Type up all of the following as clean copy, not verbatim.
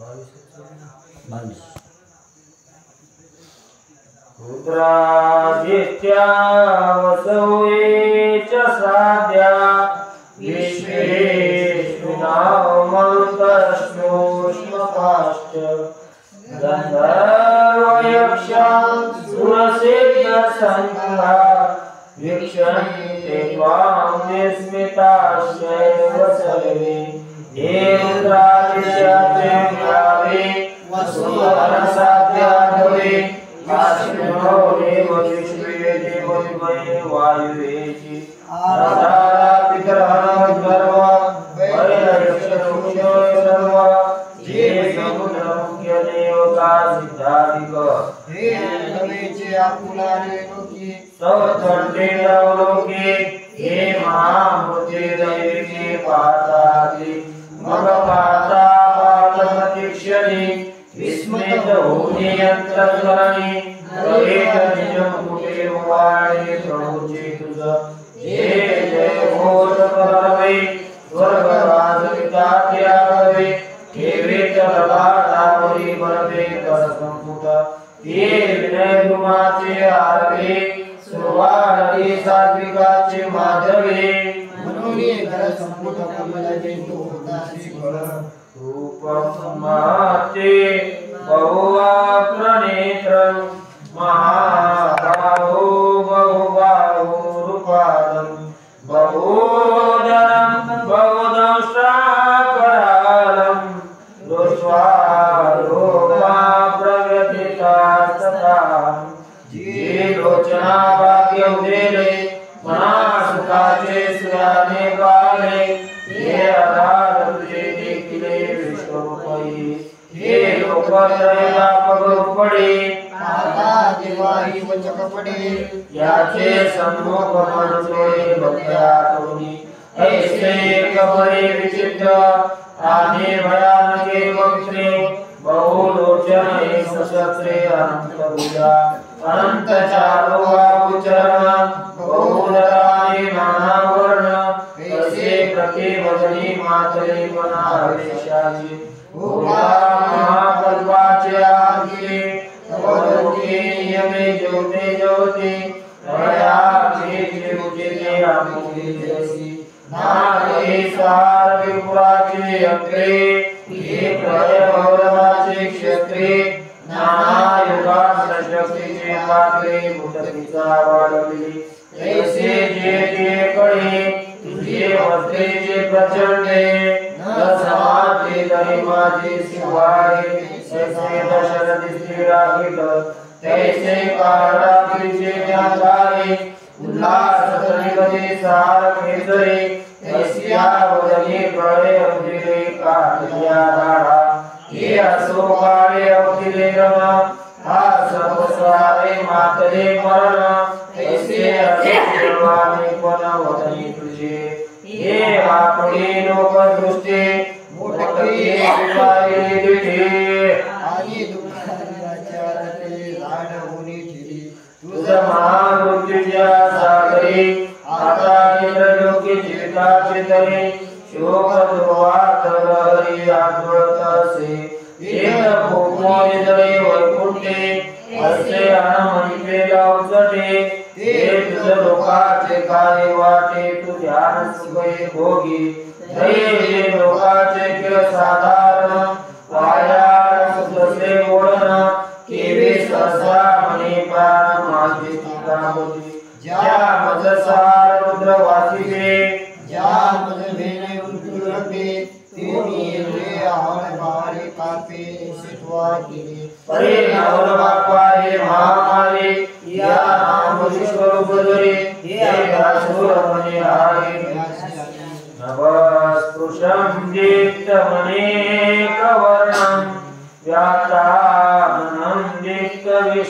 22 रुद्रादित्या वसवे च साध्या विश्वेश्विनामन्तश्नोष्मकाश्च गन्धर्वयक्षा सुरसिद्धसङ्घा वीक्षन्ते त्वां विस्मिताश्चैव सर्वे हे रुद्रादित्या त्र्यम्बके वसुवनसाध्या भवे काश्मीरो देव विश्वे देव विमये वायुवेचि आधारा पितरहं गर्व वैरयक्षरुक्षो सर्व जे समुद्रमुख्य देवता सिद्धाधिक हे नवेचे आपुलारे लोके सवथंडे नवलोके हे महामूर्ते दैविके पातादि मग पाता पातमतिक्षणे विस्मित होने अंतकरणे रवेत निजम कुटे वाणे प्रभुचे तुझ जय जय घोष करवे स्वर्ग राजविता त्यागवे ठेवे तलवारावरी बरवे कर संपुट हे विनय गुमाचे आरवे सुवारी सात्विकाचे माधवे म्हणून कर संपुट कमलाचे तो दासी गर रूपमाते बहुवा प्रणेत्रं महाबाहो बहुबाहो रूपादं बहुदरं बहुदंष्ट्राकरालं दृष्ट्वा लोका प्रव्यथिता तथा जे लोचना वाक्य उदेले मना सुखाचे सुयाने पाले हे आधार तुझे देखिले विश्वरूपी हे लोकत्रयला पगरूपडे आता देवाही वचक पडे याचे सम्मुख मनोरे भक्त्या करुणी ऐसे कबरे विचित्र आने भयानके वक्त्रे बहुलोचन एक सहस्रे अनंत भुजा अनंत चारो आभूचरण बहुदराने नाना वर्ण ऐसे प्रति वदनी मातरे बनावेशाची भूला महाकल्पाचे आदिले तवलोके नियमे ज्योते ज्योती रया के उजिते आमुखे जैसी नागे सार विपुराचे अग्रे हे प्रय गौरवाचे क्षेत्रे नाना युगा शक्तीचे पात्रे भूतपिता वाढविली ऐसे जे जे कडे तुझे वस्त्रेचे प्रचंडे न समाते तरी माझे शिवाय ऐसे दशरथ स्थिराहित तैसे काळातीचे ज्ञातारे उल्हास तरिगते सार खेचरे ऐसिया वदने प्रळे अवधिले काठिया राडा हे असो काळे अवधिले रमा हा सर्वस्वारे मातरे मरण ऐसे असेवाने पण वदने तुझे हे आपले लोक दृष्टे मोठे विवाहे दिठे आणि दुःखाचे झाड होणे ठिली तुझ महामृत्यूच्या सागरे आता इंद्रलोकी जीविताचे तरे शोक दुर्वात हरी आत्मतसे एक भूमोय जळे वैकुंठे असे अनमनिके लावचटे ते तुझ लोकाचे काय वाटे तू ध्यान सुखे भोगी जय लोकाचे किल साधारण वायाळ सुदसे ओढण केवे सहसा मने प्राण माझे कामती ज्या मज सार रुद्र वासिवे ज्या मज भेने उंचुरपे ते नीले आहण बारे कापे सितवा केले परे नवर बापारे महामारे या नाम विश्वर बदरे हे असुर मने आहे नवस्पृशं दीप्तमनेकवर्णं व्याताननं दीप्तविशालनेत्रं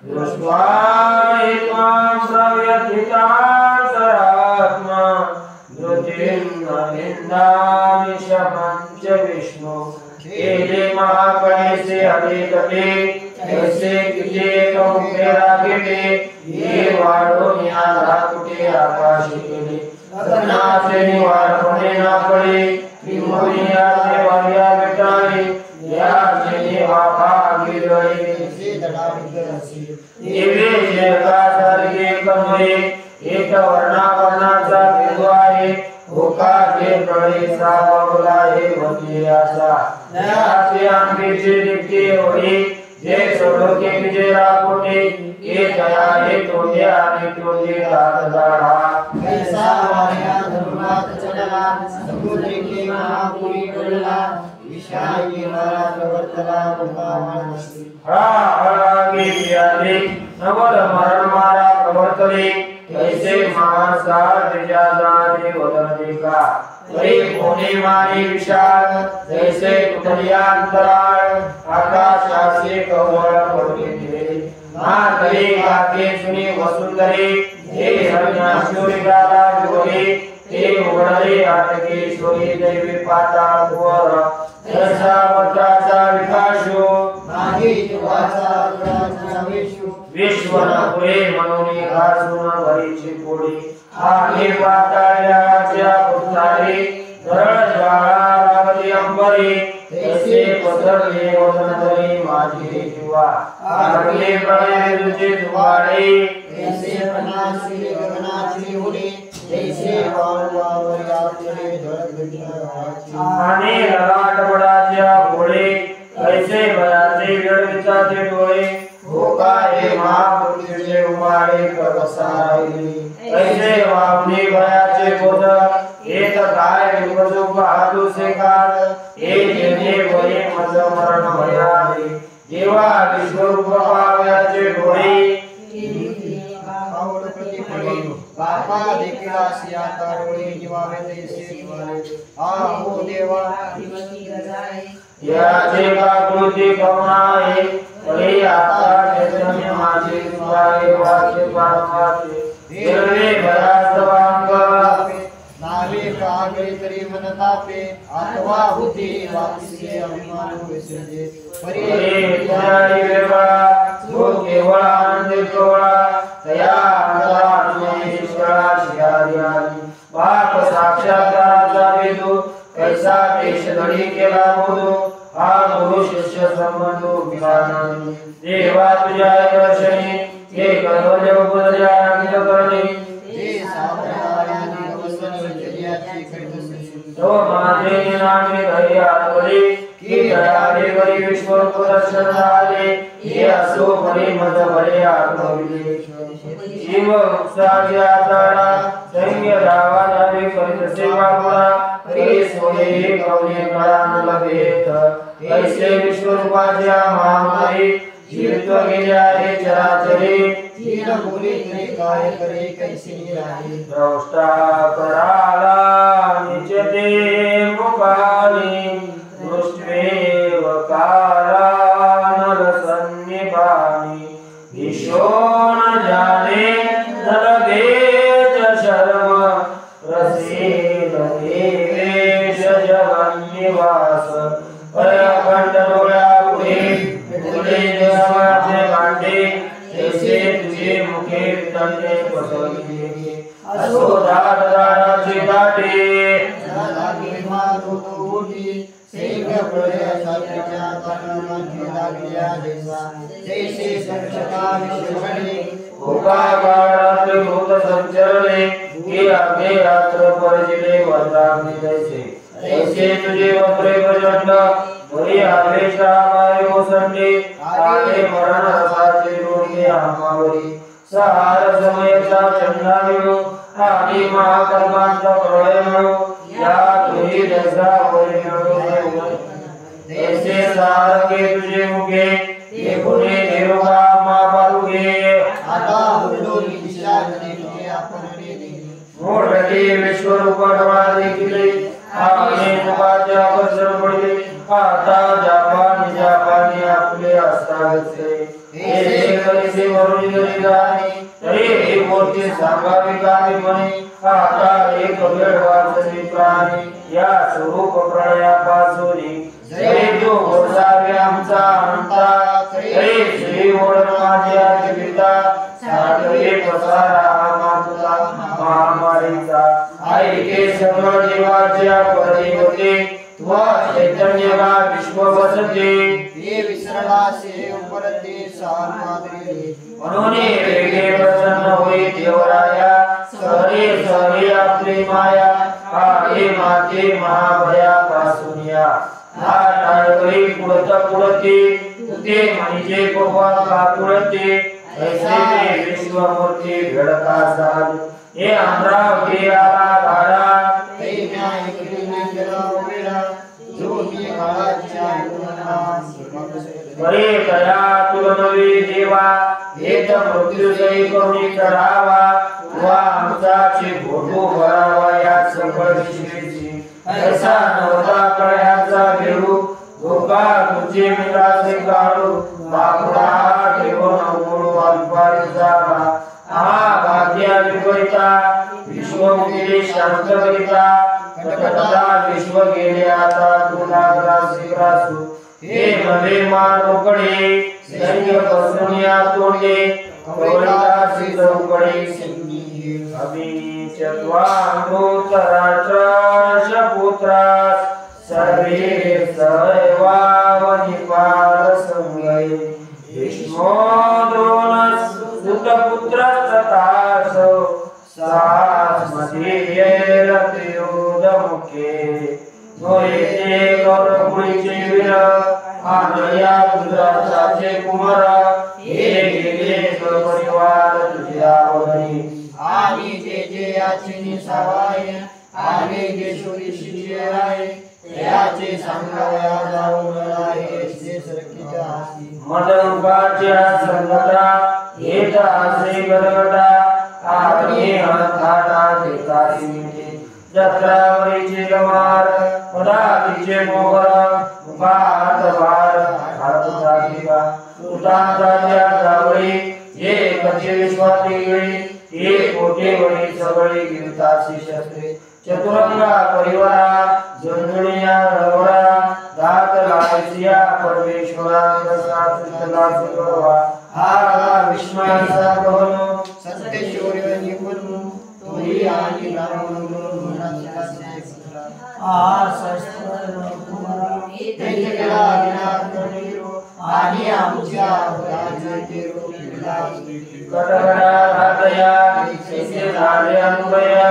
दृष्ट्वा त्वां प्रव्यथितान्तरात्मा धृतिं न निन्दामि शमं च विष्णु केले महाकणेसे अधीकटे ऐसे किते कमुखे राखिते ये वाढून या धातुटे आकाशी केले गगनाचे निवार पडे ना पडे त्रिमोनियाचे वारे प्रलय सावला हे वंदे आशा दयाचे अंगेचे नित्य होई जे सोडोके विजय राकोटे ये दया हे तोंडे आणि तोंडे दादा कैसा वाया धर्मात चलला समुद्री के महापुरी डोलला विशाई मारा प्रवर्तला भगवान हळा गे प्याले नवल मरण मारा प्रवर्तले कैसे मानसा जाने वदने का वही कोने मारी विशाल जैसे कुतलिया अंतराळ आकाशाचे कवळ पडले मां करे गाके सुनी वसुंधरे हे हरिनाशोरी गाला जोरे हे उघडले आटके सोयी दैवी पाताळ वर तसा मताचा विकासो मागे जीवाचा प्राणा विश्वनापुरे मनोनी घासून भरीची पोळी आणि पाताळाच्या पुतारी धरण ज्वाळा लागली अंबरी तसे पसरले वदनधरी माझे जीवा लागले प्रलय तुझे दुवाडे ऐसे पनासी गगनाची उडी जैसे वावरावर यात्रे धडधडीची आणि ललाट बडाच्या पोळे ऐसे भयाचे वेळविचाचे डोळे भोकारे महापुरुषे उमाळे प्रवसारायली ऐसे वावनी भयाचे बोध एक काय विपजो पाहतो से काळ हे जेणे वये मज मरण भयाले जेवा विश्वरूप पाव्याचे डोळे आवड प्रतिपळे बापा देखिला सिया तारोळी जीवावे तैसे जीवाले आ हो देवा याचे काकृती कवनाये वही आता चैतन्य माझे सुवाये वाचे पारमाचे देवे भयास्तवांग नावे कागळे तरी मन तापे आत्वा बुद्धी वापसी अभिमान विसर्जे परे तुझारी वेगळा जो केवळ आनंद केवळा तया अंतरात्मे ईश्वरा शियारी आली बाप साक्षात्काराचा वेदू कैसा देश घडी केला बोधू हा गुरु शिष्य संबंध विधानाने देवा तुझ्या दर्शनी हे कर्तव्य उपदया अंकित करणे जे सावरायाने वसन विजयाची कैतसे तो माझे नामे धैर्य आत्मले की दयाले वरी विश्व दर्शन झाले हे असो भरे मज भरे आत्मविले जीव उत्साहाच्या तारा सैन्य धावा जावे करीत सेवा पुरा हे सोये कवने कळान लभेत ऐसे विश्वरूपाच्या महामारी जीवित्व गेल्या हे चराचरे तीन बोले तरी काय करे कैसे राही द्रष्टा कराला निचते मुखानी दृष्ट्वेव काला नरसन्निभानी ईशो न जाने नरभेद शर्म रसेल देवेश जगन्निवास परखंड डोळ्या पुढे पुढे देवाचे भांडे जैसे तुझे मुखे तंडे पसरले असो दाट दाराचे दाटे लागे मारो ओटी सेग प्रलय सात्विका तनाची लागल्या जैसे संशका विश्वगणे भोगा काळात भूत संचरले की आगे रात्र परजिले वरदाने जैसे ऐसे तुझे वक्रे प्रचंड वरी आवेशा मारे ओसंडे आले मरण रसाचे रोगे आमावरी सहार समयचा चंदा मिळो आणि महाकर्मांचा प्रलय मिळो या तुझी दशा वरी मिळो ऐसे सारखे तुझे मुखे हे पुणे निरोगा मा पालुगे आता हुल्लोली दिशा जने आपण रे मोठे विश्वरूप डोळा देखिले आपले मुखाच्या आकर्षण पडले आता जापानी आपले असताचे हे कसे वरून जरी जाणे तरी हे मोठे सांगावे काय म्हणे आता एक वेळ वाचली प्राणी या स्वरूप प्रलयापासून जय जो गोसावे आमचा अंता जय श्री ओढ माझ्या जीविता साठवे पसारा माता महामारीचा ऐके सर्व जीवाच्या परिवर्ते त्वा चैतन्य का विश्व बसते ये विसरणासे उपरते सामाद्री म्हणून वेगे प्रसन्न होई देवराया सरे सरे आपली माया काळे माते महाभया पासुनिया हा टाळगरी पुढते तुते म्हणजे कोपा कापुळते ऐसे ते विश्वमूर्ती भडका साध हे अमरावती आला धाडा ते न्याय केले केला वेळा जो मी काळाच्या बरे कया तुलनवी देवा हेत मृत्यू जय करुणी चढावा वा आमचाची भोगो भरावा या सकळ विश्वेची ऐसा नवता कळ्याचा घेऊ धोका तुझे मिळाचे काढू बापुडा ठेवून अवघडू अल्पारी जागा हा भाग्या विपरिता विश्व गेले शांत करिता कटकटा विश्व गेले आता तुला ग्रासी ग्रासू हे नवे मानोकडे सैन्य पसुनिया तोडले कवळीदासी चौकडे संगी अभि चत्वामृत राष्ट्राश पुत्रास सर्वे सैवावनिपाल संगय भीष्मो द्रोणस सुतपुत्र तथास सास्मदीये रथयोधमुखे नोयेते गौरवपुरीचे वीर आनया दुर्गाचे कुमार हे गेले परिवार तुझ्या वदनी आणि जे जे याची सवाय आणि जे शोरीशी आहे याचे सांगाया जाऊन आहे जे सरकीच्या हाती मदरूपाच्या संगता येत असे गरगटा आग्ने हनथाटा देतासी मिटे जत्रावरीचे गमार पदातीचे मोहर मुखात भार हातुता दिवा उतांताच्या जावळी हे कचे विश्वाती गेळी हे कोटे वळी सगळी गिरतासी शस्त्रे चतुरंगा परिवारा जंजुळिया रवडा दात लायसिया परमेश्वरा प्रसाद सुतला सुरवा हा विष्णुचा भवन सत्य शौर्य निपुण तोही आणि रावण मनाचा पुत्र आ शस्त्र कुमार तेज केला विनाश करिरो आणि आमच्या राजाचे रूप कटकटा रातया कैसे झाले अनुभया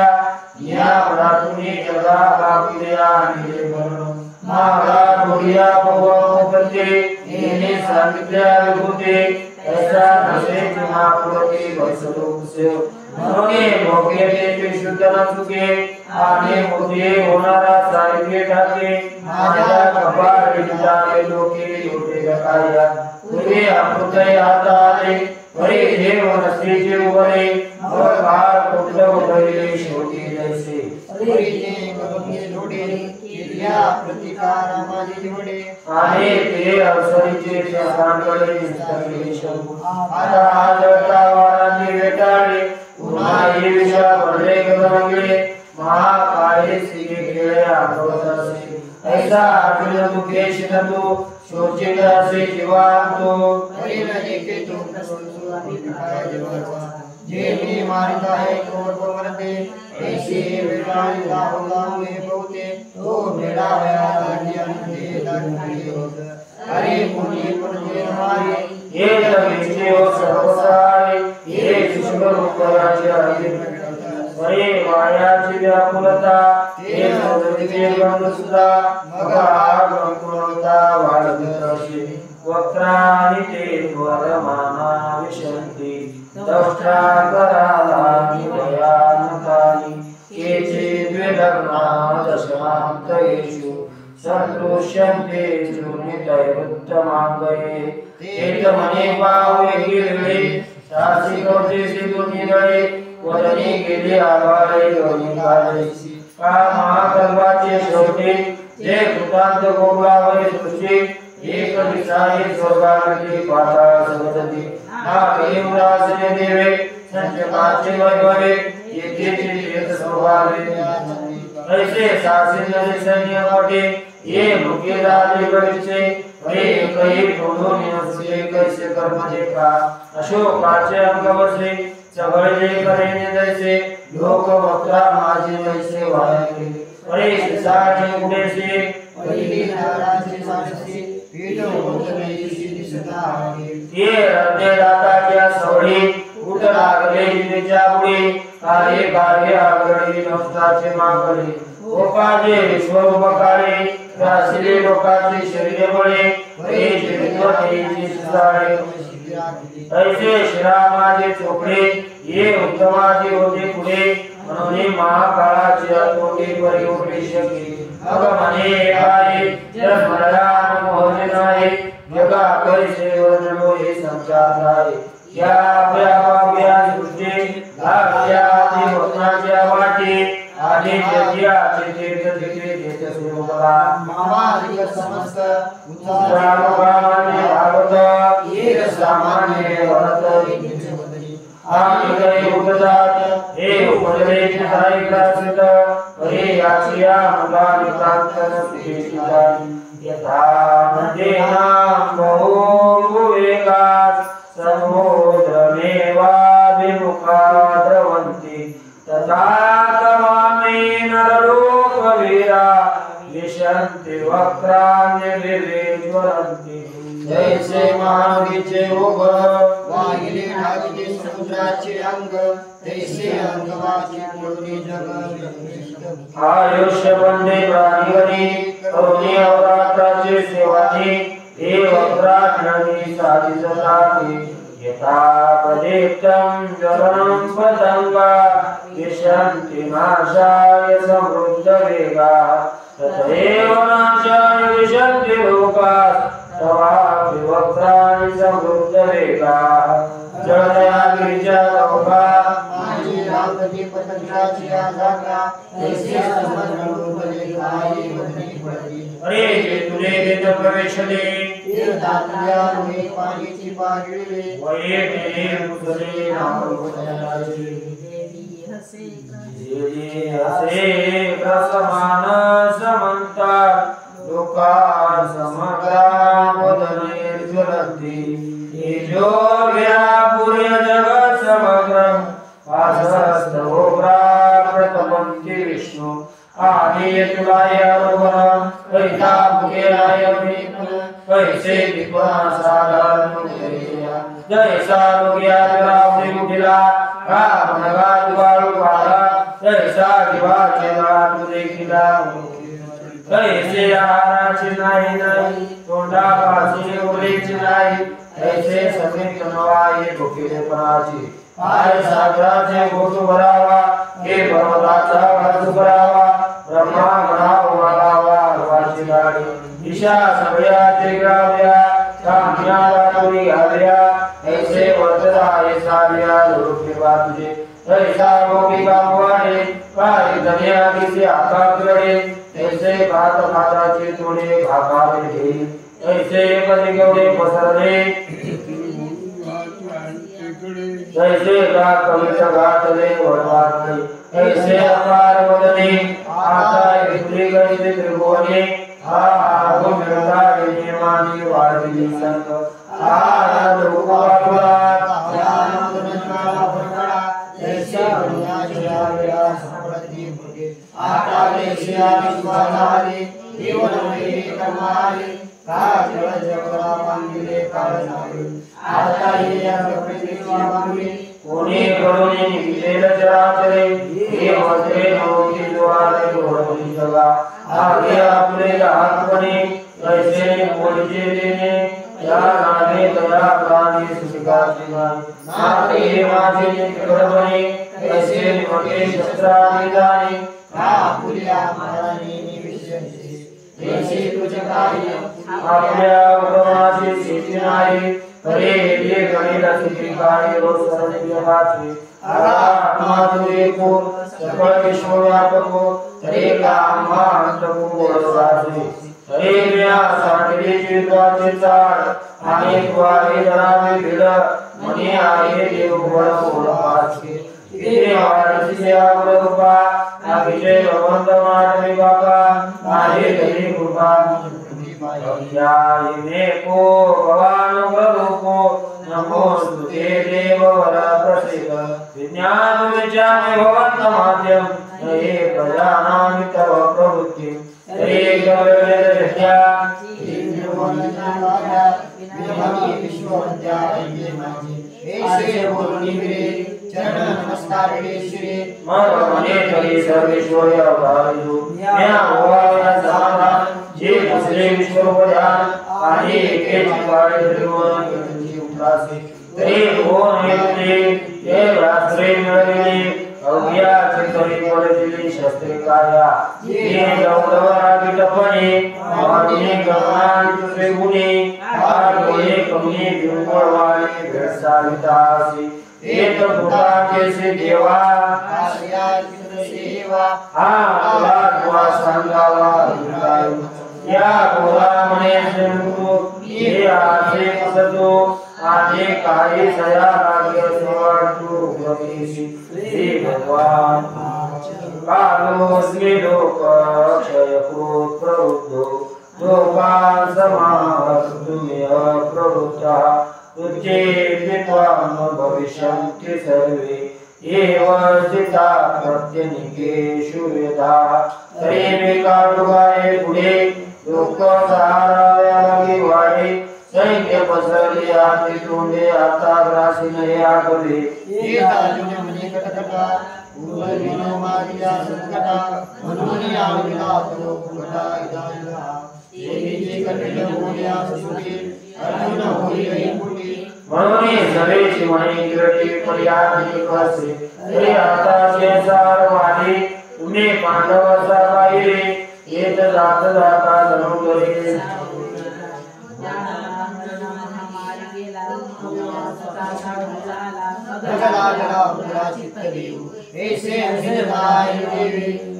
या प्रातुनी जगा बापुल्या आणि बरण मागा डोळ्या पवनपते येणे सांगितल्या विभूते ऐसा नसे महापुरती बसलो कुसे म्हणून भोगे ते शुद्ध न चुके आणि मोठे होणारा सारखे ठाके माझ्या कपाळ विचारे लोके लोटे गकाया तुझे अमृतय आता आले परे देव नसतेचे उभे मग बाळ कुठलं उभले शेवटी जैसे हरिने गगने जोडे केल्या प्रतिकार माझे निवडे आणि ते अवसरीचे सांगडे निस्तरले शंभू आता आजता वारांनी वेटाळे पुन्हा हे विषा भरले गगनगळे महाकाळे सिगे केळे आठवतसे ऐसा आठवलं तू केश तू शोचित असे जीवांतो हरिने देखे तो प्रसन्न आणि काय जीवाचा जे मी मारित आहे तो मरते ऐसे वेळाने लावून हे बहुते तो मेळाव्या लागली लागली होत अरे कोणी कोणी मारे हे जमीचे ओ सर्वसारे हे विश्वरूपाचे आहे वरे मायाची व्याकुलता हे सर्वचे गंधसुद्धा मग आगमकुलता वाढत असे वक्रानी ते वरमाना विशंती दष्टा कराला निभयानकानी केचे द्विलग्ना दशांतयेषु संतोष्यन्ते नितैरुत्तमांगये तेत मने पावे गिरले सासी कवचे सिद्धुनिदळे वदनी गेले आवाळे योनी काळेसी का महाकल्पाचे शेवटे जे कृतांत गोगलावरे सृष्टी एक दिशाये स्वर्गामध्ये पाताळ सगतती हा प्रेमराजने देवे संचकाचे वैभवे येथेचे तीर्थ स्वभावे ऐसे सासिंदरे सैन्य मोठे ये मुके राजे गडचे हे काही ठोडून नसले कैसे कर्म देखा अशोकाचे अंग बसले सगळे करेने जैसे लोक वक्रा माझे जैसे वाया गेले अरे साचे उडेसे धराचे सारसे पीठ होतनेची दिसता आहे ये रत्ने दाताच्या सवडी उठ लागले जिनेच्या बुडी कार्य कार्य आगडी नष्टाचे मागडी ओकाजे विश्वरूपकारे रासिले लोकाचे शरीर बळे वरे जीवितवतेची सुधारे ऐसे श्रीरामाचे चोपडे ये उत्तमाचे होते पुढे म्हणून महाकाळाचे तोटे परी उठे शके अगमने काय जन्मरान मोहन नाही जगा कैसे वर्णनो हे संचार आहे या व्यापाव्या सृष्टी लाभ्यादी वचनाच्या वाटी आधी जग्याचे तीर्थ तिथे देत सुरुबला महामार्ग समस्त उत्तरामान्य भागवत एक सामान्य वर्त इंद्रिय बदली आम्ही काही उपदात हे उपदेश धारी ग्रासित हे याचिया मुला नितांतन सुखेशिता यथा नदीनां बहुवेगात् समुद्रमेवा विमुखा द्रवन्ति तथा तमामि नरलोकवीरा विशन्ति वक्राण्यविज्वलन्ति जैसे महानदीचे ओघ वाहिले ढाकले समुद्राचे अंग तैसे अंगवाची कोणी जग आयुष्य बंदे प्राणीवरी करुणी अवरात्राचे सेवानी हे वक्राण्यनी साधिसताते यथा प्रदीप्तं ज्वलनं पतंगा विशन्ति नाशाय समृद्धवेगा तथैव नाशाय विशन्ति लोकाः तवापि वक्राणि समृद्धवेगा जलया गिरिजा लोका माझी रामगती पतंगाची जागा तैसे समजून आई बदली पडली अरे तुले वेद प्रवेशले तीर्थातल्या मी पाणीची पागिळले वैटे मुसले नामोदयाची देवी हसे प्रसमान समंता लोका समग्रा वदने ज्वलन्ति तेजो व्यापुर्य जगत् समग्रं आसस्तवोग्रा प्रतपन्ति विष्णु आदिय तुलाय रोहन कैता मुकेलाय विष्णु कैसे विद्वान साधारण मुकेया जैसा रोग्या रावणी मुठीला राम नगात वाळू वाळा जैसा दिवाचे नाट देखिला कैसे आहाराचे नाही नाही तोंडापाशी उरेची नाही ऐसे समीप नवाये भुकेलेपणाची आय सागराचे गोटू भरावा हे पर्वताचा वाजू भरावा ब्रह्मा म्हणाव मागावा वाची गाडी ईशा सगळ्याचे गाव्या काम्याला तुरी आल्या ऐसे वर्तदा हे साऱ्या लोके बाजूचे ऐसा गोपी गावाडे काय दर्या दिसे आकाशकडे ऐसे भात भाताचे थोडे भागावे घेई ऐसे कधी गवडे पसरले ऐसे का कविता गातले वरवाटले ऐसे अपार वदने आता विक्री कैसे त्रिभुवने आगो मिळता नियमानी वाढली संत आनंद रूपाला ज्ञानमग्नत्वाला भरकडा तैसे दुनियाच्या वेळा संप्रती भुगे आटाले शियाली स्वाधारी जीवनमयी कमाली काजळ जगला मांगिले काळजारी आता या प्रकृतीची मागणी कोणी करुणी निघेल चराचरे हे वस्त्रे नव्हती द्वारे घोडली जगा आगे आपले लहानपणी ऐसे कोणचे देणे या नाने तया प्राणी सुखाची नाते माझे निकडपणे ऐसे मोठे शस्त्राने जाणे पुल्या महाराणी निविषयी तैसे तुझे कार्य आपल्या उपमाची स्थिती नाही अरे हे गणित स्थिती काही रोज सर्वव्यापी आत्मा तू एको सकळ विश्वव्यापक तरे कामा अंतको वरसाचे तरे म्या साठले जीवाचे चाड आणि वारे धरावे भिड मनी आहे देव भुवन ओळखाचे तिथे वारसी आवरूपा नाविजय भगवंत मानवी बाबा आहे घरी कृपा यायिने को भवानुग्ररूपो नमोस्तुते देव वर प्रसीद विज्ञान विचामे भवन्त माध्यम नये प्रजानामि तव प्रवृत्ति तरी गवळलेल्या विश्ववंत्या ऐसे बोलणी विरे चरण नमस्कार श्री मने तरी सर्वेश्वर अवतारू म्या होया समाधान जे दुसरे विश्वोपदान आणि एकेच काळे त्रिभुवन तुझी उपासे तरी कोण येते हे रात्रे मिळविले अज्ञात तरी पडलेली शस्त्रिकाया हे गौरवरा विटपणे वाणी गमनान तुझे गुणी आडोळे कमी बिंबळवाणी भेडसावितासी एक पुटाके से देवा आश्रया सेवा हा तुला सांगावा या गोरामणे संतु ये आसे कसतो आजे काही सया भाग्य सोवाटू प्रवेशी श्री भगवान कालोस्मी लोक क्षय क्रोध प्रवृद्धो लोकान् समाहर्तुमेव प्रवृत्तः तुझे विद्वान् भविष्यन्ति सर्वे एव स्थिता प्रत्यनिकेषु वेदा तरी काळुगाये पुढे लोक सहाराव्या लागे वाढे सैन्य पसरले आते तोंडे आता ग्रासी नये आगले येताजुने मने कटकटा उर्वरिनो मारिया संकटा मनोनी आविला तो फुटा इदाला देवीचे कटिल बोल्या सुखी अर्जुन होई मुठी मनोनी सवेशी मणी गिरटी पर्यादी कसे तरी आता शेसार वाढे तुम्ही पांडवाचा पाहिले येत जात जाता धनुर्धरे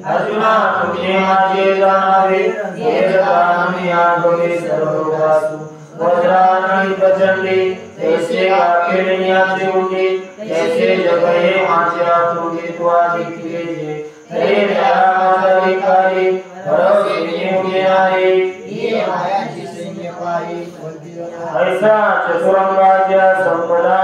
अर्जुना तुझे माझे जाणावे हे जाणावे आठवले सर्वोगासु वज्रानी प्रचंडी तैसे आखेडण्याचे उंडी तैसे जगये माझे आठवले तुआ दिखले जे तरी त्याला माझा विकारी भरवले उगे आहे ये मायाची सैन्य पायी ऐसा चतुरंगाच्या संपदा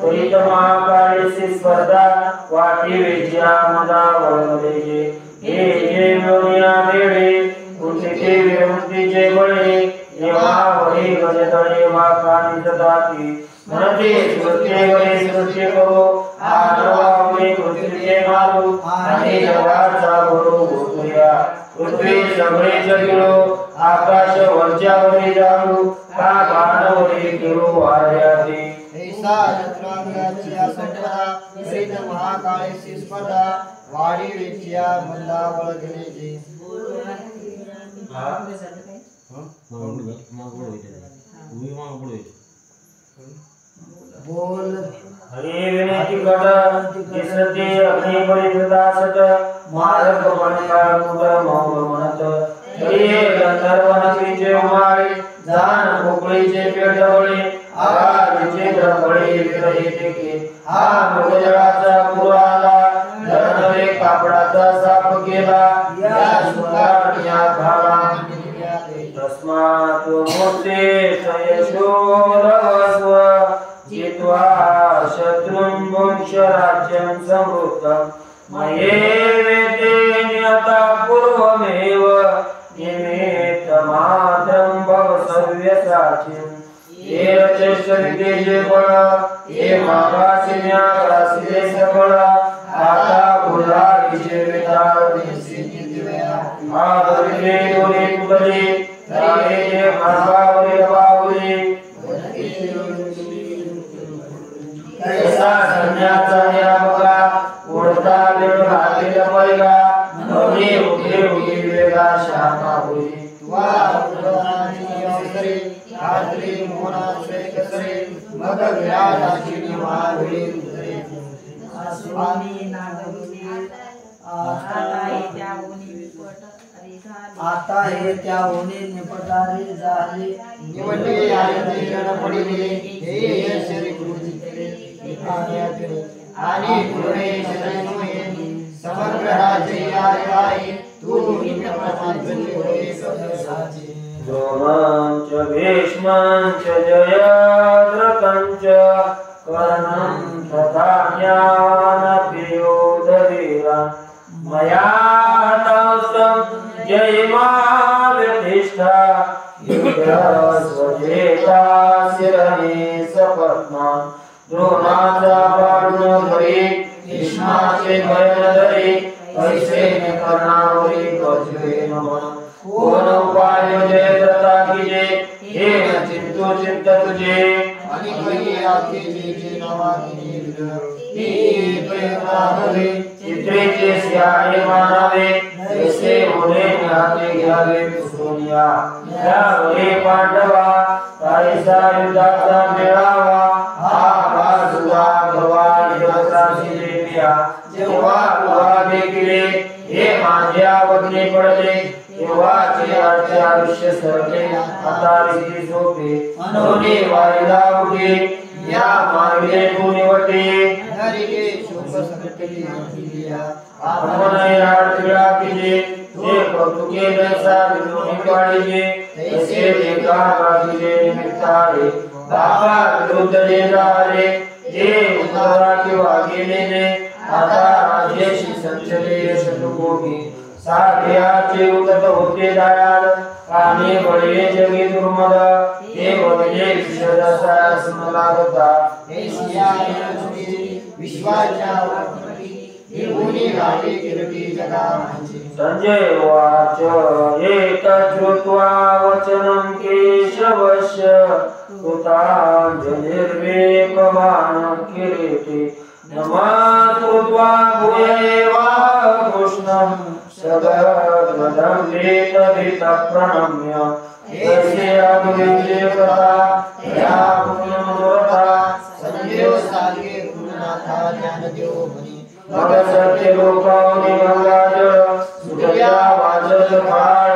परित महाकाळीची स्पर्धा वाटी वेच्या मदा वळवलेजे हे जे लोनिया बेळे कुंठिके विरमुक्तीचे बळे येमावळी गजतळे माकानी जताती म्हणते कृत्ये वळे कृत्ये करो आदवावळे कृत्ये मारू आणि जगाचा गुरु होतोया पृथ्वी सगळे जगिलो आकाश वरच्यावरी जाऊ का बाणवरी किरो वाऱ्याती ऐसा चतुरांगाची संपदा परित महाकाळीची स्पर्धा वाडी वेच्या मदा वळवलेजे बोल हरे विनती कर तिसरते अग्नि परिदासत मार्ग बनका मुद मौन मनत हरे गंधर्व नगरीचे उमाळे जान कोकळीचे पेटवळे आगारीचे द्रबळे विरहे टेके हा मृगजळाचा पूर आला धरणवे कापडाचा साप केला या सुकार्या भाला तस्मात् मोते सयशोरवस्व जित्वा शत्रुं वंश राज्यं समृद्धं मयेवेते नियता पूर्वमेव निमित्तमात्रं भव सव्यसाचिं ये रचेश्वरिते जे बळ ये मागासिन्या ग्रासिते सबळ आता गुलाबीचे विचार देसी दिव्या आदरिते ओरे कुदले राहे मागावरे बावरे ऐसा संन्याचा या बघा उडता वेळ घातलेला पैगा नवरी उगे उगे वेगा शाखा होई तुवा उडवणाची अवसरे आदरी मोहनाचे कसरे मग विराजाची निवाळी उतरे स्वामी नागरुनी आता हे त्या होणे निपटारे झाले निवडले आले जण पडिले हे श्री गुरुजी केले आणि पुढे शरणोये समग्र राज्य आई तू नित्य प्रमाण होय सदाची द्रोणांच भीष्मांच जयद्रथांच कर्णं तथा ज्ञानपि योधवीरान् मया तस्तं जयमा वरिष्ठा स्वजेता शिरणे सपत्मान द्रोणाचा पाडून घरी भीष्माचे भय न धरी ऐसे न कर्णावरी गजवे नमन कोण उपाय जय व्रता कीजे हे न चिंतु चित्त तुझे आणि कही आखे जे नावाने हे प्रेरणा हवे चित्रेचे स्याय मानावे ऐसे होणे हाते घ्यावे पुसोनिया यावरे पांडवा कायसा युद्धाचा मेळावा हा बाजुला भगवान देवताची देविया जेव्हा तुला देखिले हे माझ्या वदने पडले तेव्हाचे आजचे आयुष्य सरले आता रीती झोपे म्हणून वारीला उठे या मार्गे तू निवटे नरिगे शोक संकटी दिया आपण याड तिळा कीजे जे कौतुके नैसा विनोनी पाडीजे ऐसे एका राजीजे निमित्तारे बाबा विरुद्ध जे दारे जे उतरा किंवा गेलेले आता राजेशी संचले शत्रुकोगी साध्याचे उदत होते दयाळ आणि बळे जगी दुर्मद हे बळे विषदसा समलागता हे सियाय विश्वाच्या हे होणे गावे किरटी जगा म्हणजे संजय वाच एक श्रुत्वा वचनं केशवस्य कृताञ्जलिर्वेपमान किरीटे नमस्कृत्वा भूयेवा कृष्णं सगद्वदं प्रणम्य ऐसे अभिषेक कथा या पुण्यमूर्ता संदेव सागे गुरुनाथा ज्ञानदेव म्हणी मग सत्य लोकावनी गंगाजळ सुतया वाजत काळ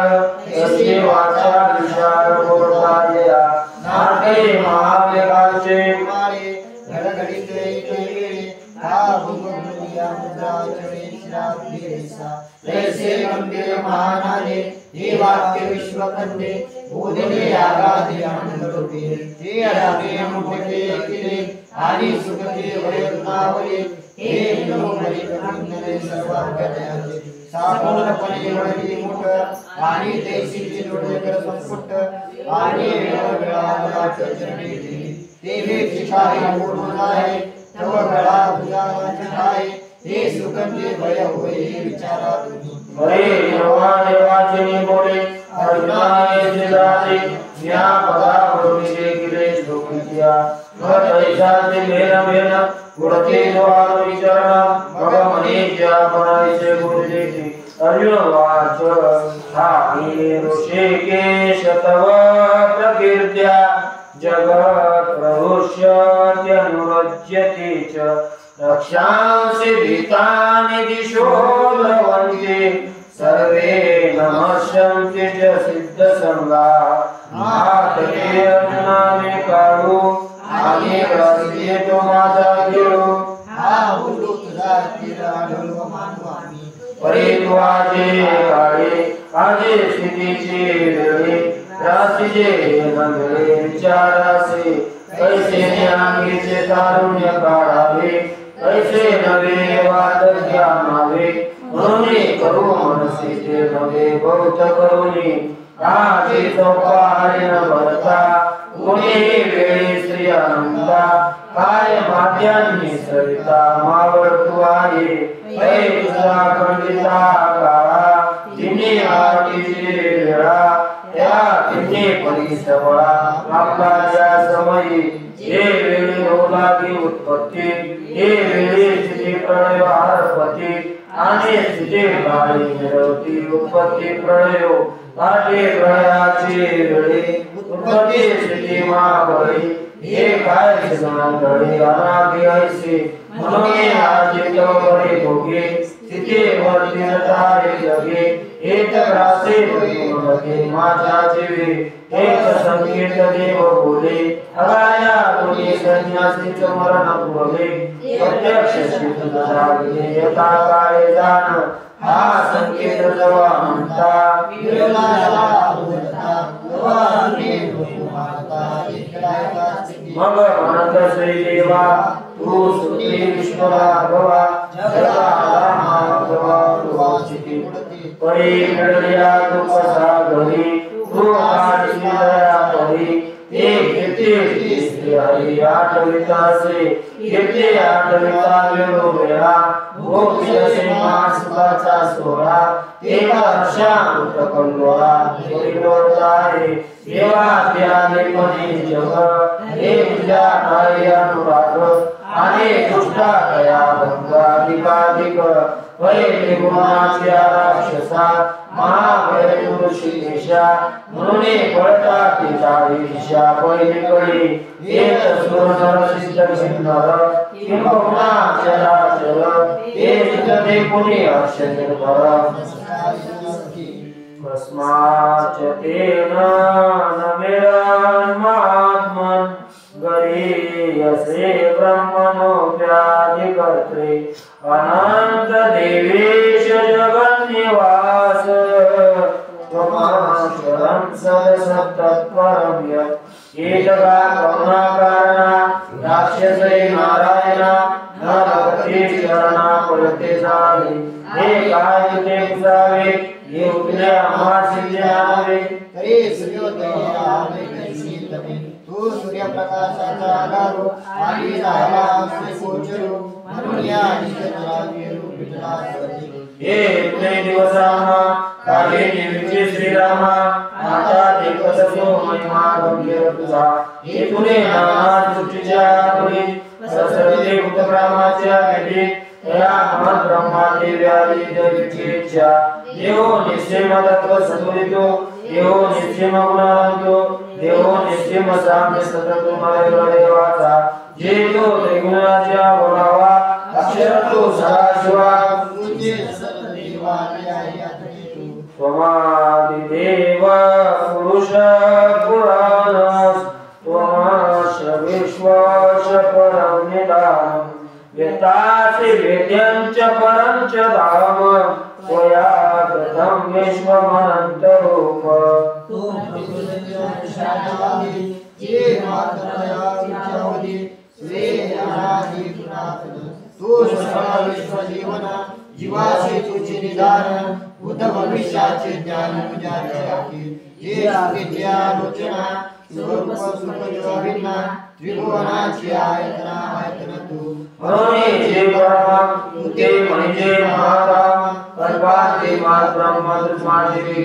ऐसे वाचा विशाल बोलताया नाटे महावेगाचे माळे घडघडीत वेळे हा भूगोलिया मुद्रा चळे श्राप देसा तैसे गंभीर महानाने हे वाक्य विश्वखंडे बोधले आगाधे आनंद रूपे हे अडावे मुठे किले आणि सुखते वयत्नावले हे लोमरी करुणले सर्वांगदयाचे सापूर्णपणे वळली मुठ आणि तैसी जोडले कर संपुट आणि वेळा चरणी दिली ते शिखाई पूर्ण आहे तव गळा भुजाची आहे हे सुगंधी भय होय हे विचारा तुम्ही मरे देवा देवाचे बोले अर्जुनाने जिजाते या पदावरून गेले श्लोकिया मग ऐशाचे भेन उडते द्वार विचरण मग मने ज्या बनायचे गुरुदेवी अर्जुन वाच हाही ऋषिकेश तव प्रकीर्त्या जगत् प्रहृष्यत्यनुरज्यते च रक्षांसि भीतानि दिशो द्रवन्ति सर्वे नमस्यन्ति च सिद्धसंगा मातके अर्जुनाने काढू आणि रस्ते तो माझा घेऊ हा बोलू तुझा तीर आढळू मानू आम्ही परित्वाजे काळे आजे स्थितीचे वेळे राशीचे नगरे विचारासे कैसे ज्ञानीचे तारुण्य काढावे कैसे नवे वाद ज्ञानावे म्हणून करू मनसीचे नवे बहुत करुणी आजी चौपाहरे न भरता कोणी वेळी श्री अनंता काय माध्यांनी सरिता मावळतू आहे ऐ तुझा खंडिता काळा तिने आटीचे वेळा त्या तिने परिसवळा आपला ज्या समयी हे वेळी रोगाची उत्पत्ती हे वेळी स्थिती प्रलय आरपती आणि स्थिती काळी निरवती उत्पत्ती प्रलय आटे प्रलयाची वेळी उत्पत्ती स्थिती महाबळी हे काय घडे अनादि ऐसे म्हणून आजित बरे भोगे स्थिती वर्तिनता जगे एक रासे लगे माझ्या जीवे एक संकेत देव बोले अगाया कोणी संन्यासीच मरण भोगे प्रत्यक्ष सिद्ध झाले यथा काय जाण हा संकेत जवा म्हणता विरलाला बोलता वाने माता इकडायला मग म्हणत श्री देवा तू सुखी विश्वला भवा जगाला मागवा वाचिती परी घडल्या दुःख सागरी तू कीर्ती आठवितासे कीर्ती आठविता वेळो वेळा गोपितसे मासुकाचा सोहळा एका वर्षामृत कंडोळा परिलोळताहे देवा त्याने पणी जग हे तुझ्या ठाई अनुराग आणि दुष्टा दया भंगाधिकाधिक वैरी गुणाच्या राक्षसा महावैर शिलेशा म्हणून पळता तिचाळी दिशा पहिली कळी एक सुरनर सिद्ध सिन्नर किंबहुना चराचर एक जते पुणे अक्षर कस्माच्च तेन न मेरन्मात्मन् गरीयसे ब्रह्मणोऽप्यादिकर्त्रे अनंत देवेश जगन्निवास त्वमक्षरं सदसत्तत्परं यत् ये जगा करुणाकारणा राक्षसे नारायणा नरपती शरणा पडते झाले हे काय तुझे पुसावे ये उठले आम्हा सिद्ध आवे तरी सूर्योदय आवे कैसी तमे तू सूर्यप्रकाशाचा आधारो आणि झाला असे गोचरो म्हणून या नित्यचराचर विठला हे तुझे दिवसामा काले निविचे श्रीरामा आता देखसो महिमा गंभीर तुझा हे तुने नाना सृष्टीच्या पुढे सरस्वती उत्तरामाच्या भेटी या महत् ब्रह्मादि व्याधी देवीच्या देवो निश्चय तत्व सतुलितो देवो निश्चय गुणांतो देवो निश्चय साम्य सततो देवाचा जे तो त्रिगुणाच्या बोलावा अक्षर तो सदाशिवा तुझे सर्व देवाने आहे आत्मे त्वमादिदेव पुरुष पुराणस त्वमाश विश्वास परं निदानम् वेत्तासि वेद्यं च परं च धाम त्वया कृतं विश्वमनन्तरूप तू प्रकृतीच्या शाखावादी जे मातृया विचारवदी स्वे अनादि पुरातन तू सर्व विश्व जीवना जीवाचे तुझे निदान भूत भविष्याचे ज्ञान तुझ्याचे आहे जे आदित्य आलोचना स्वरूप सुख अभिन्ना त्रिभुवनाची आयतन तू म्हणून जे परम तुते म्हणजे महाराम कल्पाते मात ब्रह्म तुझ्याचे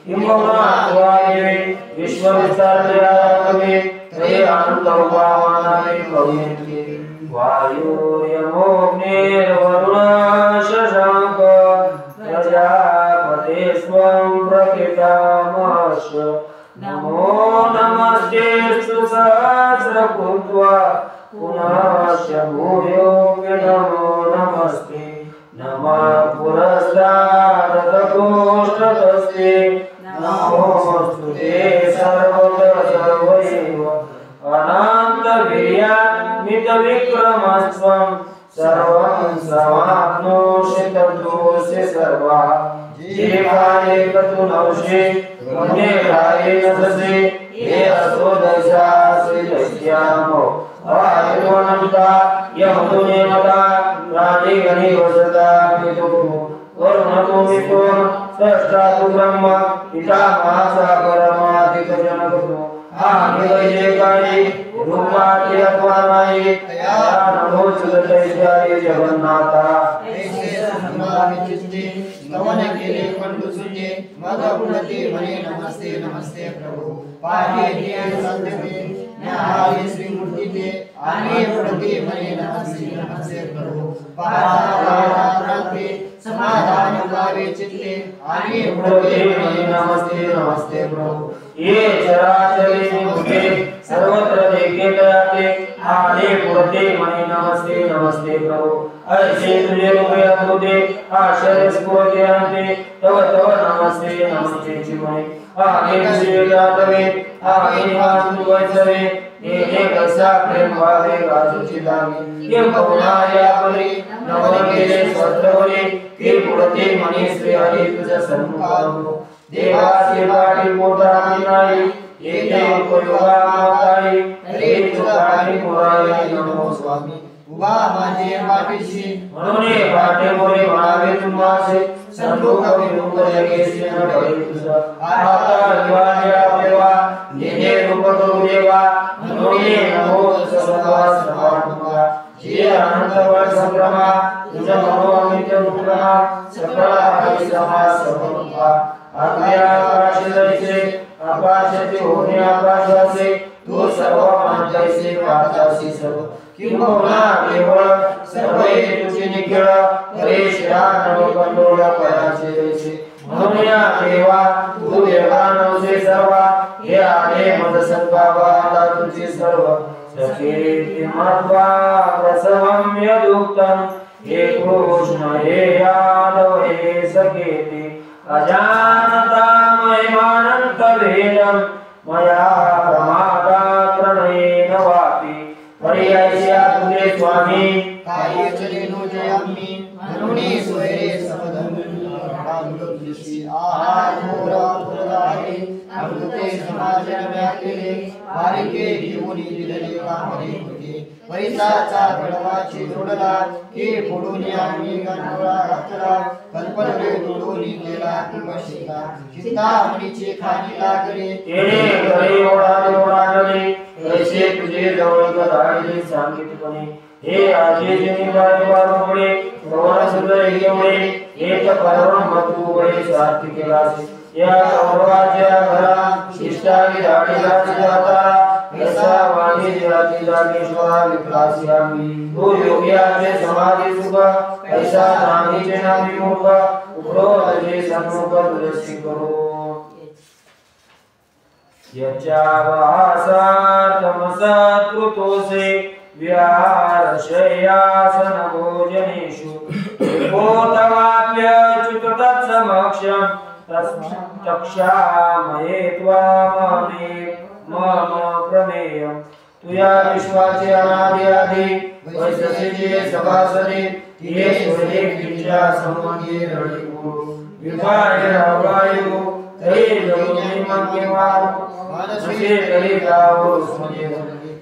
किंबहुना त्वाये विश्व विस्तारयावे ते अनंतवामानावे कवयन्ते वायुर्यमोऽग्निर्वरुणः शशाङ्क प्रजापते स्वं प्रकृतामश्च नमो नमस्तेऽस्तु सहस्रकृत्वा पुनश्च भूयोऽपि नमो नमस्ते नमः पुरस्तादथ गोष्ठतस्ते नमोऽस्तु ते सर्वतः सर्वैव अनन्तवीर्यान्वित विक्रमस्त्वं सर्वं समाप्नोषि तत्तोऽसि सर्वा जीवाये कतुनौषि पुण्येराये नससि ये असो दशासि दस्यामो वायुवनन्ता यमदुनेमता प्राणिगणे वसता पितुः वरुणतो मितो स्रष्टा तु ब्रह्म पिता महासा परमाधिकजनकतो आदिवैजेकाये रूपाति अत्वानाये तया नमो चुदतैस्याये जगन्नाथा ऐसे संभावे चित्ते स्तवन केले पंडु सुजे मग पुनते मने नमस्ते नमस्ते प्रभु पाहे दिये संतते न्याय श्री मूर्ति ते आने पुनते मने नमस्ते नमस्ते प्रभु पादाते समाधान भावे चित्ते आने पुनते मने नमस्ते नमस्ते प्रभु ये चराचरे मुखे सर्वत्र देखे जाते आने पुरते मने नमस्ते नमस्ते प्रभु ऐसे तुझे रूपे अद्भुते आश्चर्य स्फुरते अंते तव तव नमस्ते नमस्ते चिमय आगे तुझे जातवे आगे निवास वैसवे ये कैसा प्रेम भावे राजुचिदागे ये करुणाया परी नवन केले स्वत्रवरे ते पुरते मने श्री हरि तुझ सन्मुखारो देवाचे पाठी मोठा नाही येते उपयोगा माताई रे तुझी मोराई नमो स्वामी उभा माझे पाठीशी म्हणून पाठे मोरे म्हणावे तुम्हासे संलोक विरूप जगेसे न भय तुझा आता निवार्या देवा येणे रूप करू देवा म्हणून नमो सर्वा सर्वात्मका जे अनंत व संभ्रमा तुझ मनोमित रूपा सकल आदि समा सर्वरूपा आज्ञा आकाश जैसे आकाशाचे होणे आकाशाचे तू सर्व मानतायसे पाहतासी सर्व किंबहुना केवळ सर्व तुझे निखिळ परेशा नवकंडोळ पयाचे जैसे म्हणून या देवा तू देवानवसे सर्वा हे आले मद सद्भावा आता तुझे सर्व सखेति मत्वा प्रसवं यदुक्तं हे कृष्ण हे यादव हे सखेति अजानता महिमानंत भेदं मया प्रमादात् प्रणयेन वापि पर्यायस्या तुझे स्वामी काय चलेनो जयामी म्हणून सोयरे समधन आहार मोरा पुरदारे अमृते समाजन व्याकेले बारिके जीवनी दिलेले कामरे होते पैसाचा गडवाची जोडला के फोडून आम्ही गणोळा घातला कल्पनवे तोडून केला कुंभशिका चिंतामणीचे खाली लागले तेने घरी ओढाले ऐसे तुझे जवळ गदाडले सांगितपणे हे आजे जनी वारंवारपणे गौर सुंदर येवळे एक परम मतू वै सार्थी केलासे या गौरवाच्या घरात शिष्टागी धाडीला जाता ऐसा वाणी जाती जागेश्वरा विप्लासी आम्ही तो योग्याचे समाधी सुख ऐसा नामीचे नामी मुख उपरोधे सन्मुख तुलसी करो यच्या वासातमसत्कृतोसे विहार शय्यासन भोजनेषु भूतवाप्यच्युत तत्समक्षं तक्षामये त्वाममे मम प्रमेयं तुया विश्वाचे अनादि आदि वैश्यसे सभासदे ये सोले किंचा समगे रडिको विभाय रावायु तै जगुनि मंगेवार मानसे तरी गावो सुने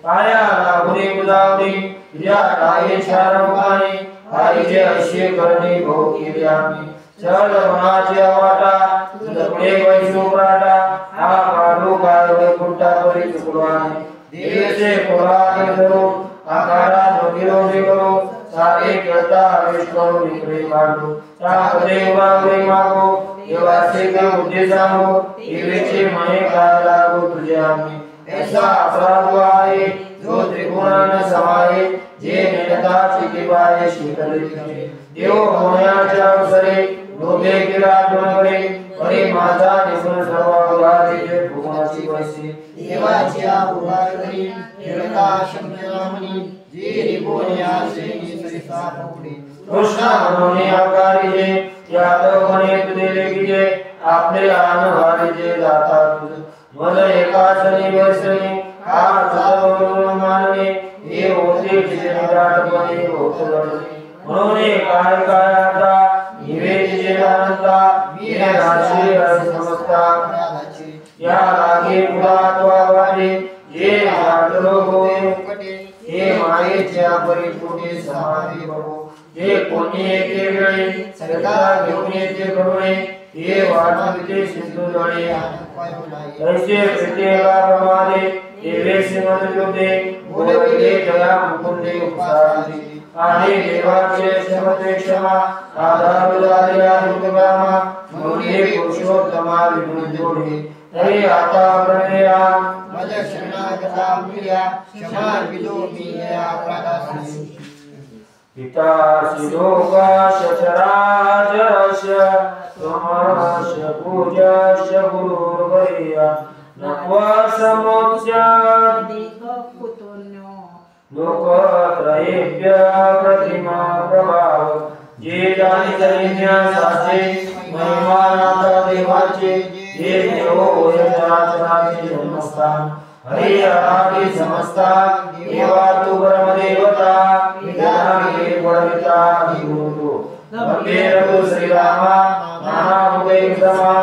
पाया लागुने गुलाबी तुझ्या काय शारंगाने पाहिजे असे करणे भाऊ केले आम्ही चल मनाचे वाटा तुझे वैशोप्राटा हा पाडू काय वैकुंठा परी चुकवाने देवेचे कोराने धरो आकारा विरोधी करो सारे करता आवेश करो निकळे काढो चाकरे वागरे मागो देवाचे के उद्देश सांगो देवेचे मने काय लागो तुझे आम्ही ऐसा अपराध आहे जो त्रिगुणान समाये जे निरताची कृपाये शीतल देव होण्याच्या अवसरे लोभे केला डोंगरे परी माझा निपुण सर्व गुणाचे भुवनाची वैसे देवाच्या उभारणी निरता शंकरामणी जे रिबोनिया सेनी सरिता पकडे कृष्ण म्हणून आकारिजे यादव म्हणे तुझे लेखिजे आपले आनवारिजे दाता तुझ मन एकासनी वैसनी आर्थ मानने हे होते तिचे निराटपणे होतलडे म्हणून काय काय आता निवेदिते अनंता वीर राशी समस्ता या लागे पुरात्वा वाटे जे जातलो होय हे मायेच्या परिपूर्णे समाधी बघो हे कोणी एके वेळी सरकार घेऊन येते करुणे हे वाटविते सिंधू जळे ऐसे प्रत्येका प्रमाणे देवे सिंहते बोलविले जया मुकुंदे उपसारी आणि देवाचे समते क्षमा आधारुदारिया रुद्रामा मुने पुरुषोत्तमा विनुजोडे तरी आता प्रणया मज शरणागता प्रिया क्षमा विदो मी या प्रदासी पिता शिलोका शचराचरस्य त्वमस्य पूज्यस्य गुरुर्वैया नत्वा समोच्य लोकत्रयेभ्य प्रतिमा प्रभाव जे जाणी दैन्य साचे महिमानाथ देवाचे जे देवो यजनाचे जन्मस्थान हरि अनादि समस्ता देवा तू ब्रह्मदेवता विद्यागे गुणविता गुरु वंदे रघु श्रीरामा नानामुदे समा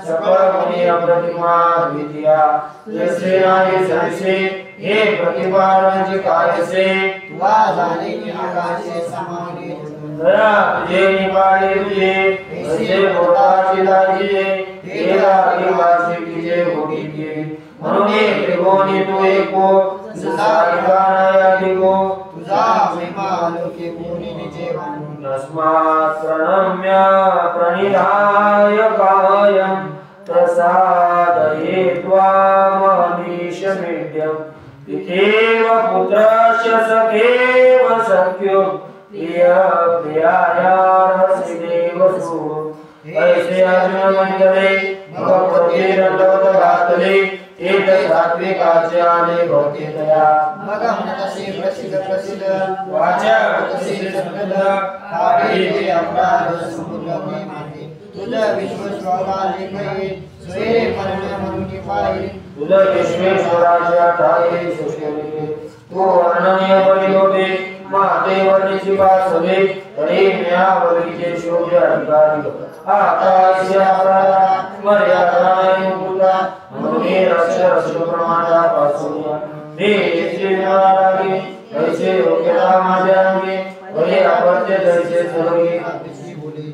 सकल मुनि अप्रतिमा द्वितीया जैसे नारी सरिसे हे प्रतिपालनाचे काय से तुवा झाले की आकाशे समाने दया तुझे निपाळे तुझे ऐसे बोटाची लाजे तेरा दिवासे तुझे होती म्हणून त्रिगुणी तू एको सारिका तस्मात् प्रणम्य प्रणिधाय कायं प्रसादयित्वा मनीषमीड्यम् पितेव पुत्रस्य सखेव सख्यो प्रियायार्हसि देवसु ऐसे अर्जुन मंडले भगवते दंडवतघातले एत सात्विकाचार्य भवते दया मगमनतसे प्रसिद्ध वाचा प्रसिद्ध कार्ये अपराध समुद्रमे माते तुझ विश्व स्वभाले कहे सोये परमे मनुके पाए तुझ विश्वेश्वराच्या ठाई सुशेले तू वर्णनीय परिलोके माते वर्णिची वासवे तरी म्या बलीचे शोभे अधिकारी आता इस्यापरा मर्यादाय मुकुटा मनुने रक्ष प्रमाणा पासूया हे इथे मिळालागे ऐसे योग्यता माझ्या अंगे बरे अपत्य जैसे सर्वे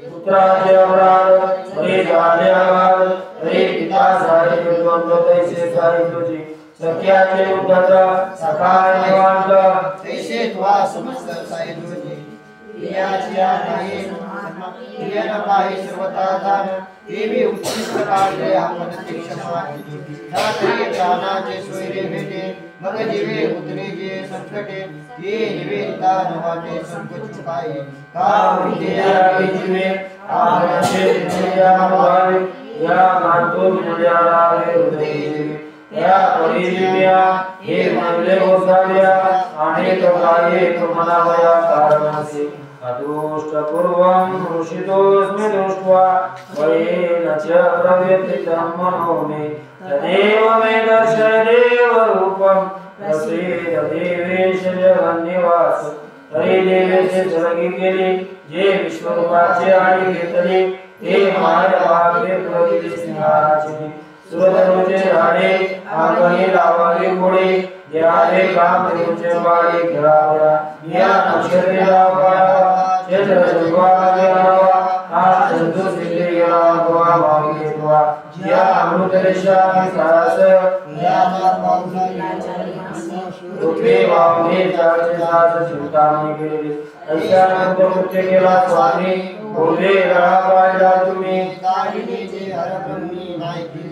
पुत्राचे अपराध बरे झाले आवाज बरे पिता सारे विद्वंत तैसे सारे तुझे सख्याचे उद्धत सकाळ निवांत तैसे त्वा समस्त सायदोजी याच्या नाही प्रियन पाहि सर्वता दान देवी उत्कृष्ट काढले आपण क्षमा ठाकरे प्राणाचे सोयरे भेटे मग जीवे उतरे जे संकटे ये निवेदिता नवाटे संकट चुकाये काम विद्या जीवे आमचे विद्या भावे या मातो विद्याला हृदय या परिजीव्या हे मनले ओसाव्या अनेक कार्ये मनावया कारणासे अदृष्ट पूर्वं ऋषितोऽस्मि दृष्ट्वा वयेन च प्रव्यथितं मनो मे तदेव मे दर्शय देवरूपं प्रसीद देवेश जगन्निवास हरी देवेचे जलगी केली जे विश्वरूपाचे आणि घेतले ते माय भाग्य प्रगती सिंहाची सुरधनुचे झाडे आगही लावावे गोडे याले काम देऊचे वाडे घरावया या नक्षत्रे लावाया चंद्र जुगवागे हवा हा चंदू सिद्धी गेला गोवा भागे गोवा या अमृतरेषा सारस या पावसा पृथ्वी वावने चारचे सात चिंतामणी केले ऐसा नंतर मुक्ती केला स्वामी बोले रहा पाहिला तुम्ही तारिणीचे हर ब्रह्मी माहिती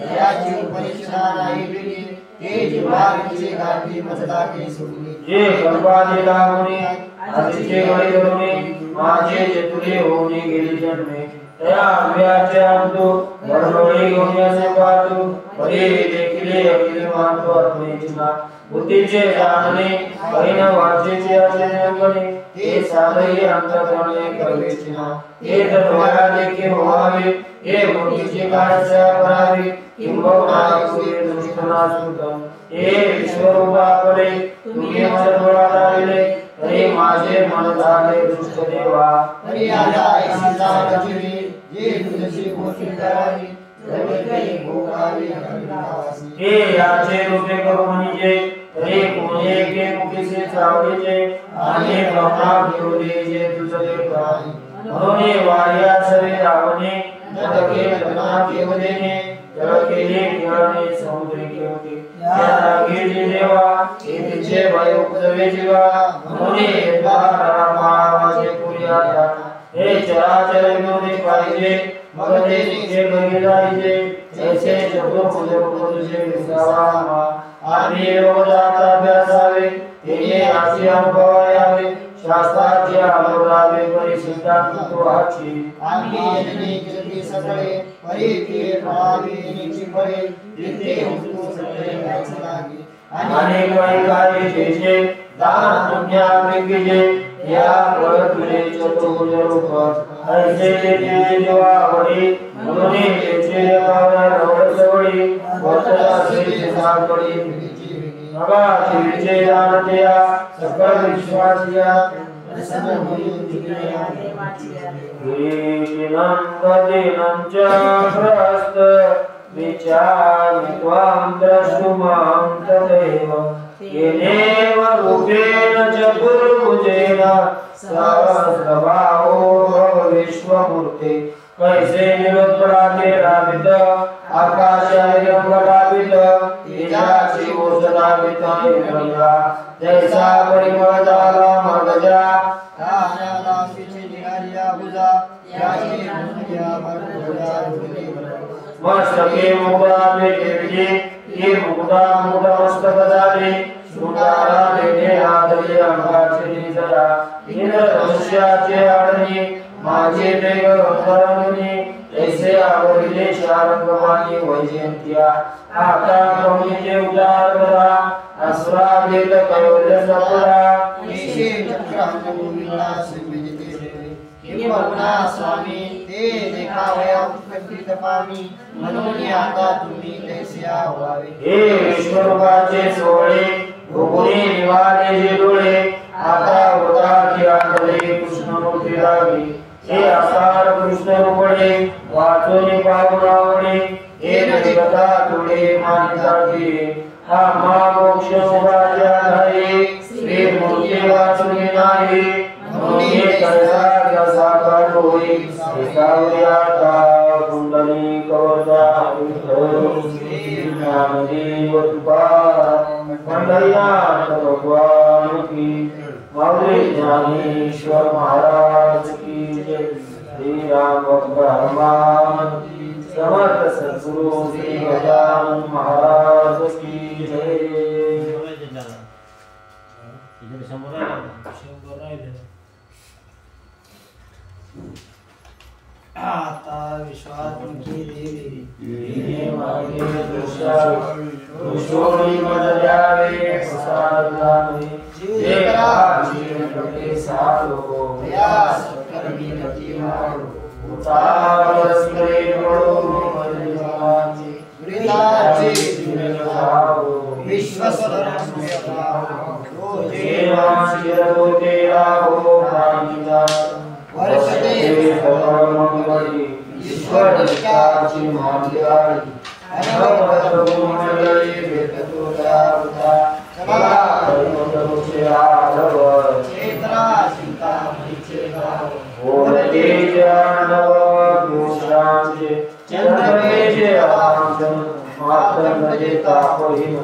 याची परीक्षा नाही दिली हे जीवाची गाठी मजला के सुटली जे कर्माने लागुनी आधीचे वडील धरुनी माझे जेतुले होऊनी गेली जन्मे त्या आंब्याचे अंतू वरलोळी गोण्याचे पातू परी देखिले अखिले मानतो अर्पणेचिना बुद्धीचे जाणणे पहिन वाचेचे आचरणे अंगणे हे साधही अंतकरणे करवेचिना हे धर्मया देखी व्हावे हे बुद्धीचे कार्य करावे किंबहुना पुढे दुष्टनाशुतम हे विश्वरूपाकडे तुम्ही मन डोळाविले तरी माझे मन झाले दुष्ट देवा हरी आला ऐसी जागची जे तुझी गोष्ट करावी हे याचे रूपे करू म्हणजे तरी कोणी के मुखीचे चावडीचे आणि ब्रह्मा घेऊले जे तुझे प्राणी म्हणून वाया सवे रावणे नदके लग्ना केवलेने जल केले किरणे समुद्री केवते या रागेचे देवा हे तिचे भय उपजवे जीवा म्हणून रामाचे पुर्या हे चराचर विनोदी पाहिजे मग ते निघे घरी जायचे जैसे चतुर्भुज तुझे विसावा आम्ही रोजात अभ्यासावे तेने अशी अनुभवावे शास्त्राचे आलोरावे परिसिद्धांत तुहाची आम्ही यजने केली सगळे परिके भावी निची फळे इथे उचलू सगळे गायचे लागे आणि काही कार्य जेचे दान पुण्य विगे या तुझे चतुर्भुज रूप ऐसे तेचे जीवावडी म्हणून तेचे देवाला रवळसवडी वचला श्री सापडी नवा तिचे जानतया सकल विश्वासिया ीनं च प्रस्त विचारि त्वां द्रष्टुमां तदेव येनेव रूपेण चतुर्भुजेन सहस्रबाहो भव विश्वमूर्ते कैसे निरुत्तराते रावित आकाशाय गडावित तेजाची ओसदावित इंद्रया जैसा परिमळदा मस्तके मुकुटा पेटे ये मुकुटा मस्तक झाले शृंगारा लेणे आदले अंगाचे निजरा इंद्रधनुष्याचे आडणे माझे वेग अंतरंगणे ऐसे आवरिले शारंगवाणी वैजयंत्या आता कवनीचे उदार करा असुरा देत कैवल्य सपरा ऐसे चक्रांत गोविंदा विजिते किंबहुना स्वामी ते देखावया उत्पत्तीत पामी म्हणून आता तुम्ही तैस्या व्हावे हे विष्णुरूपाचे सोहळे भोगुनी निवाले जे डोळे आता होता की आंधळे कृष्णमूर्ती लागे हे आकार कृष्ण रूपळे वाचोनी पावनावणे हे नदिकथा तुळे मानिता घे हा मोक्ष उभाच्या धारे श्री मूर्ती वाचुनी नाही म्हणून हे कर्जा साकार होई एकावरी आता कुंडली कवचा श्री ज्ञानदेव तुकाराम पंढरीनाथ भगवान की माऊली ज्ञानेश्वर महाराज की जय श्री राम भक्त हनुमान की समर्थ सद्गुरु श्री गजानन महाराज की जय आता विश्वात्मकी देवी ये मागे दुष्टा दुष्टोनी मदल्यावे प्रसादाने जे राजी प्रके साधो या सत्कर्मी गती मारो उतारस्करे पडो मदल्याचे वृताचे जिनभावो विश्वस्वधर्मस्यभावो देवांशिरतो तेराहो प्राणिता वर्षते परमंगली ईश्वर निष्ठाची मार्गाळी अनवरतभूमंडळी भेटतो त्यावता चला कल्पतरुचे आढव चेतना चिंतामणीचे गाव ओरते जानव दोषांचे चंद्रमेचे आकांक्षण मातंगजे तापहीन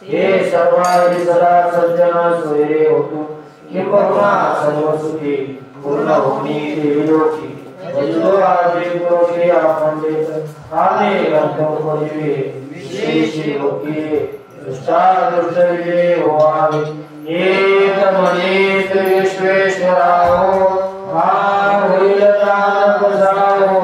हे सर्वांनी सदा सज्जन सोयरे होतो किंबहुना सर्व सुखी पूर्ण होणी विलोकी वैलो आदि दोषी आपण देत आले गंधर्व पडिवे विशेषी लोकी दुष्टा दुर्जय होवावे एक मनीत विश्वेश्वराहो हा होईल दान बजावो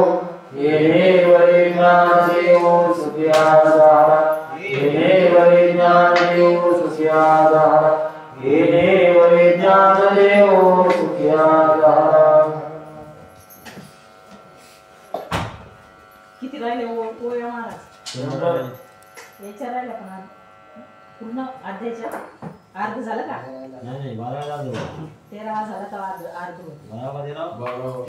ये वरे ज्ञान देव सुखियादारा ये वरे ज्ञान देव सुखियादारा ये वरे ज्ञान देव सुखियादारा किती राहिले ओया महाराज विचारायला पण पूर्ण अध्यायच्या अर्ध झालं का नाही 12 13 झालं का अर्ध